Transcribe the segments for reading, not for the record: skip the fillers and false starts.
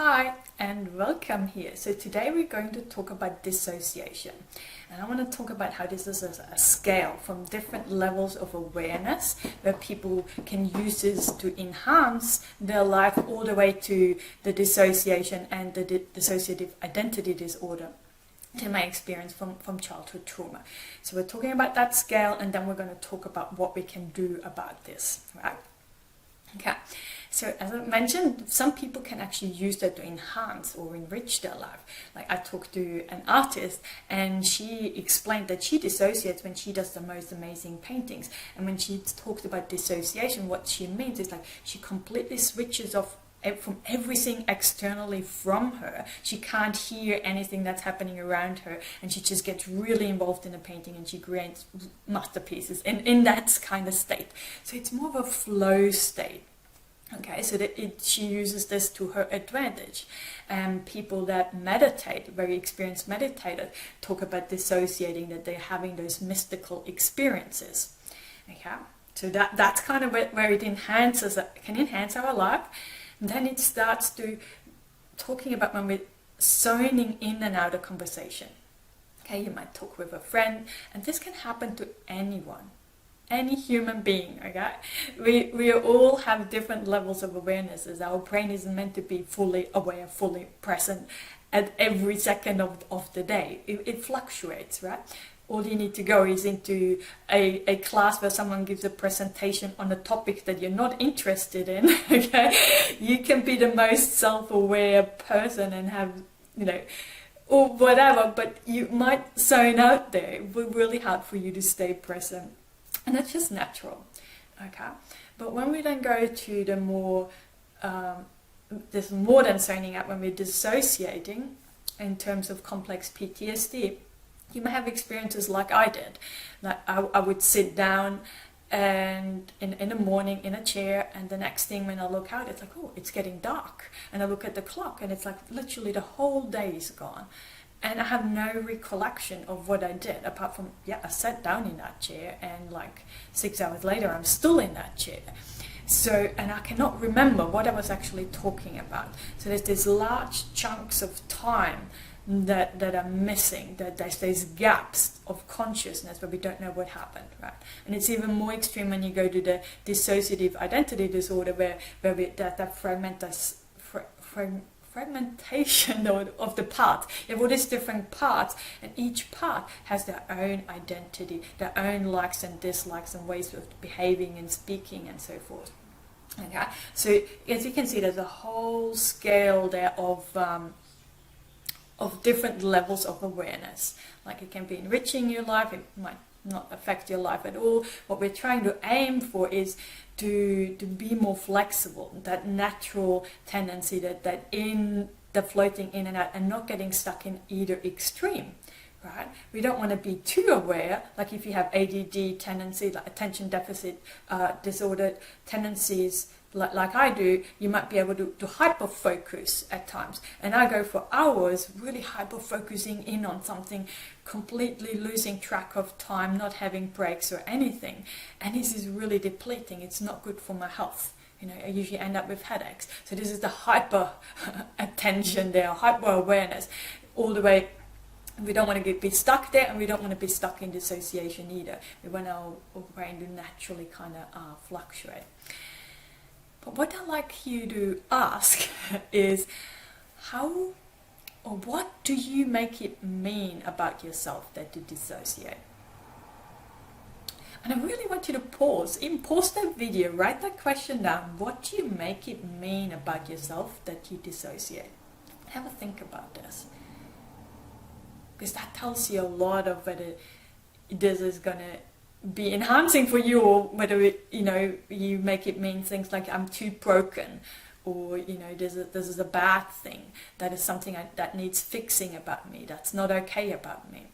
Hi and welcome here. So today we're going to talk about dissociation, and I want to talk about how this is a scale from different levels of awareness where people can use this to enhance their life all the way to the dissociation and the dissociative identity disorder in my experience from childhood trauma. So we're talking about that scale, and then we're going to talk about what we can do about this, right? Okay, so as I mentioned, some people can actually use that to enhance or enrich their life. Like I talked to an artist and she explained that she dissociates when she does the most amazing paintings. And when she talked about dissociation, what she means is like she completely switches off from everything externally from her. She can't hear anything that's happening around her, and she just gets really involved in the painting and she creates masterpieces in that kind of state. So it's more of a flow state. Okay, so that she uses this to her advantage. And people that meditate, very experienced meditators, talk about dissociating, that they're having those mystical experiences. Okay, so that's kind of where it can enhance our life. And then it starts to talking about when we're zoning in and out of conversation. Okay, you might talk with a friend, and this can happen to anyone, any human being. Okay, we all have different levels of awarenesses. Our brain isn't meant to be fully aware, fully present at every second of the day. It fluctuates, right? All you need to go is into a class where someone gives a presentation on a topic that you're not interested in. Okay, you can be the most self-aware person and have, or whatever, but you might zone out there. It will be really hard for you to stay present, and that's just natural. Okay, but when we then go to the more, there's more than zoning out when we're dissociating in terms of complex PTSD. You may have experiences like I did. Like I would sit down and in the morning in a chair, and the next thing when I look out, it's like, oh, it's getting dark. And I look at the clock and it's like literally the whole day is gone. And I have no recollection of what I did, apart from, I sat down in that chair and like 6 hours later, I'm still in that chair. So, and I cannot remember what I was actually talking about. So there's these large chunks of time that are missing, that there's these gaps of consciousness where we don't know what happened, right? And it's even more extreme when you go to the dissociative identity disorder, where that fragmentation of the parts. You have all these different parts, and each part has their own identity, their own likes and dislikes and ways of behaving and speaking and so forth. Okay, so as you can see, there's a whole scale there of different levels of awareness. Like it can be enriching your life, it might not affect your life at all. What we're trying to aim for is to be more flexible, that natural tendency that in the floating in and out and not getting stuck in either extreme. Right? We don't want to be too aware. Like if you have ADD tendency, like attention deficit disorder tendencies, like I do, you might be able to hyper focus at times. And I go for hours really hyper focusing in on something, completely losing track of time, not having breaks or anything. And this is really depleting. It's not good for my health. I usually end up with headaches. So this is the hyper attention there, hyper awareness, all the way. We don't want to be stuck there, and we don't want to be stuck in dissociation either. We want our brain to naturally kind of fluctuate. But what I'd like you to ask is, how or what do you make it mean about yourself that you dissociate? And I really want you to pause that video, write that question down. What do you make it mean about yourself that you dissociate? Have a think about this. Because that tells you a lot of whether this is going to be enhancing for you, or whether you make it mean things like I'm too broken, or this is a bad thing, that is something that needs fixing about me, that's not okay about me.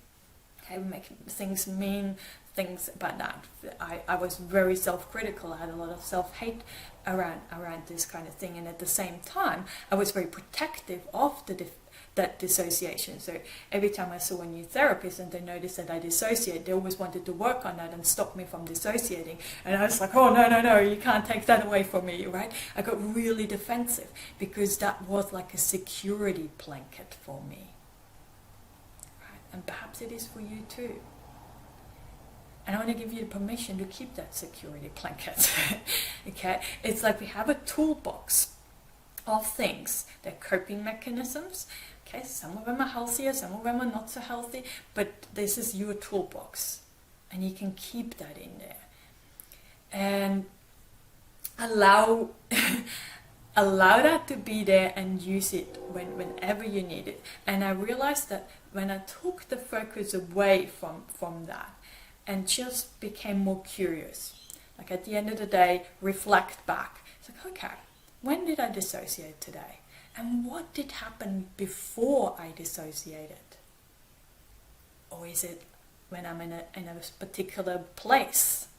Okay, we make things mean things about that. I was very self-critical. I had a lot of self-hate around this kind of thing, and at the same time I was very protective of that dissociation. So every time I saw a new therapist and they noticed that I dissociate, they always wanted to work on that and stop me from dissociating. And I was like, oh, no, you can't take that away from me, right? I got really defensive because that was like a security blanket for me. Right? And perhaps it is for you too. And I want to give you the permission to keep that security blanket. Okay? It's like we have a toolbox of things. They're coping mechanisms. Okay? Some of them are healthier, some of them are not so healthy, but this is your toolbox. And you can keep that in there. And allow that to be there and use it whenever you need it. And I realized that when I took the focus away from that, and just became more curious. Like at the end of the day, reflect back. It's like, okay, when did I dissociate today? And what did happen before I dissociated? Or is it when I'm in a particular place?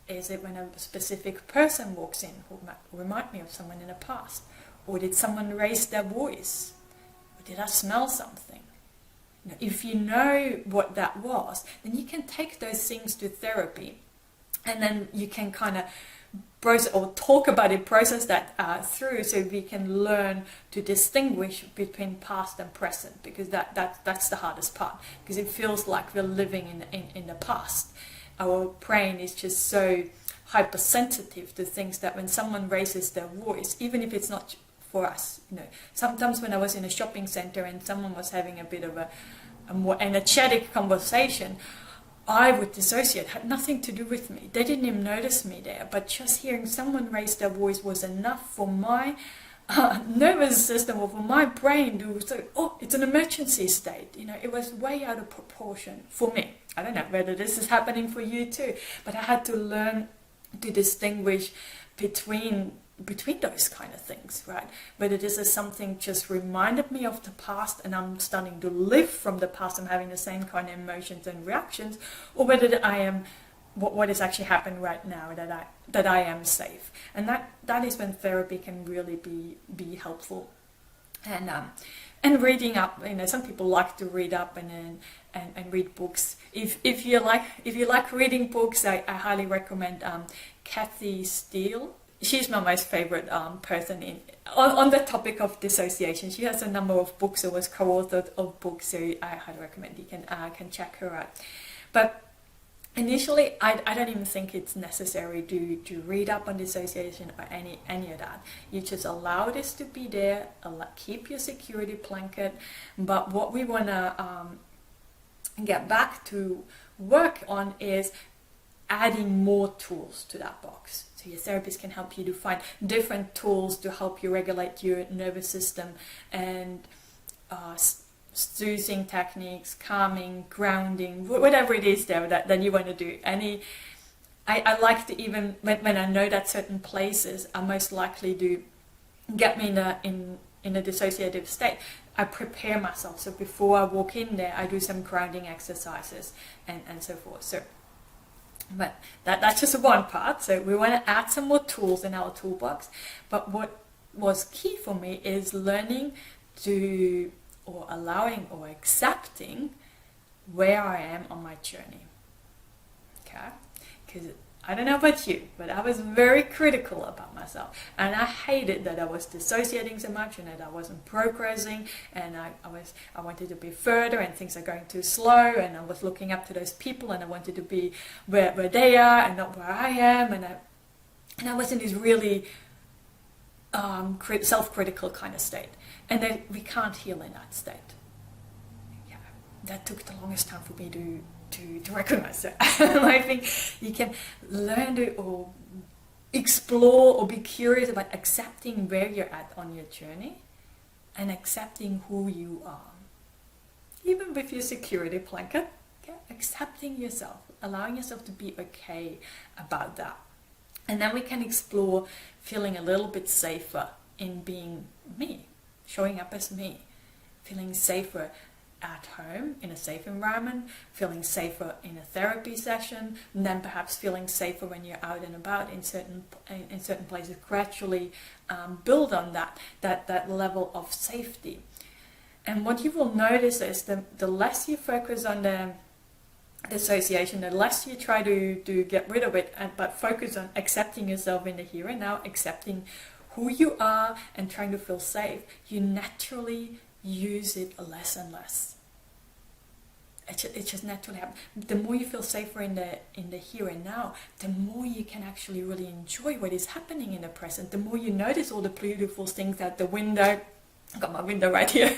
Is it when a specific person walks in who might remind me of someone in the past? Or did someone raise their voice? Or did I smell something? If you know what that was, then you can take those things to therapy, and then you can kind of process or talk about it, process that through, so we can learn to distinguish between past and present, because that's the hardest part, because it feels like we're living in the past. Our brain is just so hypersensitive to things that when someone raises their voice, even if it's not for us, sometimes when I was in a shopping center and someone was having a bit of a more energetic conversation, I would dissociate. It had nothing to do with me. They didn't even notice me there, but just hearing someone raise their voice was enough for my nervous system or for my brain to say, oh, it's an emergency state. It was way out of proportion for me. I don't know whether this is happening for you too, but I had to learn to distinguish between those kind of things, right? Whether this is something just reminded me of the past and I'm starting to live from the past, I'm having the same kind of emotions and reactions, or whether I am what is actually happening right now, that I am safe. And that is when therapy can really be helpful. And reading up, some people like to read up and read books. If you like reading books, I highly recommend Kathy Steele. She's my most favorite person on the topic of dissociation. She has a number of books, or was co-authored of books, so I highly recommend you can check her out. But initially, I don't even think it's necessary to read up on dissociation or any of that. You just allow this to be there, keep your security blanket. But what we want to get back to work on is adding more tools to that box. So your therapist can help you to find different tools to help you regulate your nervous system, and soothing techniques, calming, grounding, whatever it is there that you want to do. I like to, even when I know that certain places are most likely to get me in a dissociative state, I prepare myself. So before I walk in there, I do some grounding exercises and so forth. So, but that's just one part. So we want to add some more tools in our toolbox. But what was key for me is learning to, or allowing or accepting where I am on my journey. Okay? Because I don't know about you, but I was very critical about myself, and I hated that I was dissociating so much and that I wasn't progressing, and I wanted to be further and things are going too slow, and I was looking up to those people and I wanted to be where they are and not where I am, and I was in this really self-critical kind of state, and then we can't heal in that state. Yeah, that took the longest time for me to recognize that. I think you can learn to or explore or be curious about accepting where you're at on your journey and accepting who you are. Even with your security blanket, okay? Accepting yourself, allowing yourself to be okay about that. And then we can explore feeling a little bit safer in being me, showing up as me, feeling safer at home in a safe environment, feeling safer in a therapy session, and then perhaps feeling safer when you're out and about in certain places. Gradually build on that level of safety. And what you will notice is the less you focus on the dissociation, the less you try to get rid of it, but focus on accepting yourself in the here and now, accepting who you are and trying to feel safe, you naturally use it less and less. It just naturally happens. The more you feel safer in the here and now, the more you can actually really enjoy what is happening in the present. The more you notice all the beautiful things out the window. I've got my window right here.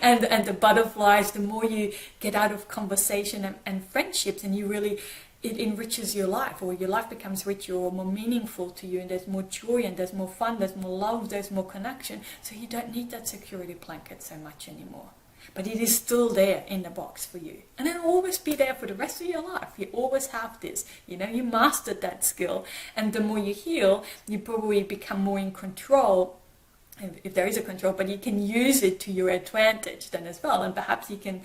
and the butterflies, the more you get out of conversation and friendships, and you really, it enriches your life, or your life becomes richer or more meaningful to you, and there's more joy and there's more fun, there's more love, there's more connection. So you don't need that security blanket so much anymore. But it is still there in the box for you. And it'll always be there for the rest of your life. You always have this. You know, you mastered that skill. And the more you heal, you probably become more in control, if there is a control, but you can use it to your advantage then as well. And perhaps you can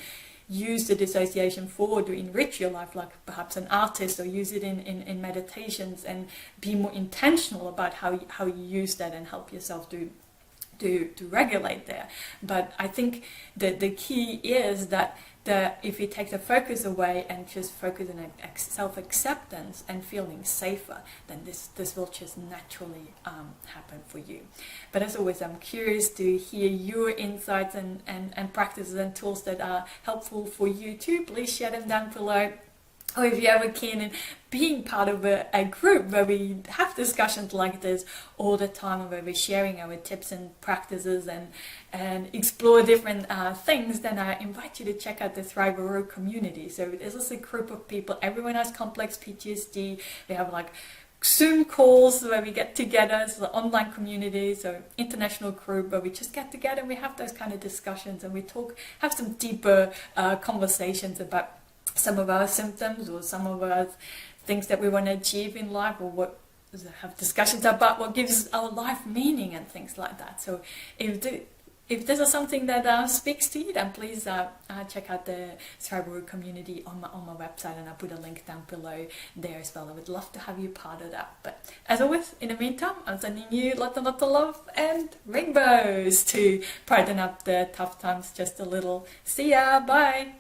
use the dissociation forward to enrich your life, like perhaps an artist, or use it in meditations, and be more intentional about how you use that and help yourself to regulate there. But I think that the key is that if you take the focus away and just focus on self-acceptance and feeling safer, then this will just naturally happen for you. But as always, I'm curious to hear your insights and practices and tools that are helpful for you too. Please share them down below. Or if you're ever keen in being part of a group where we have discussions like this all the time, where we're sharing our tips and practices and explore different things, then I invite you to check out the Thriveroo Community. So this is a group of people. Everyone has complex PTSD. We have like Zoom calls where we get together. It's an online community, so international group where we just get together and we have those kind of discussions, and we have some deeper conversations about some of our symptoms or some of our things that we want to achieve in life, or have discussions about what gives our life meaning and things like that. So if this is something that speaks to you, then please check out the Thriveroo Community on my website, and I'll put a link down below there as well. I would love to have you part of that. But as always, in the meantime, I'm sending you lots and lots of love and rainbows to brighten up the tough times just a little. See ya, bye!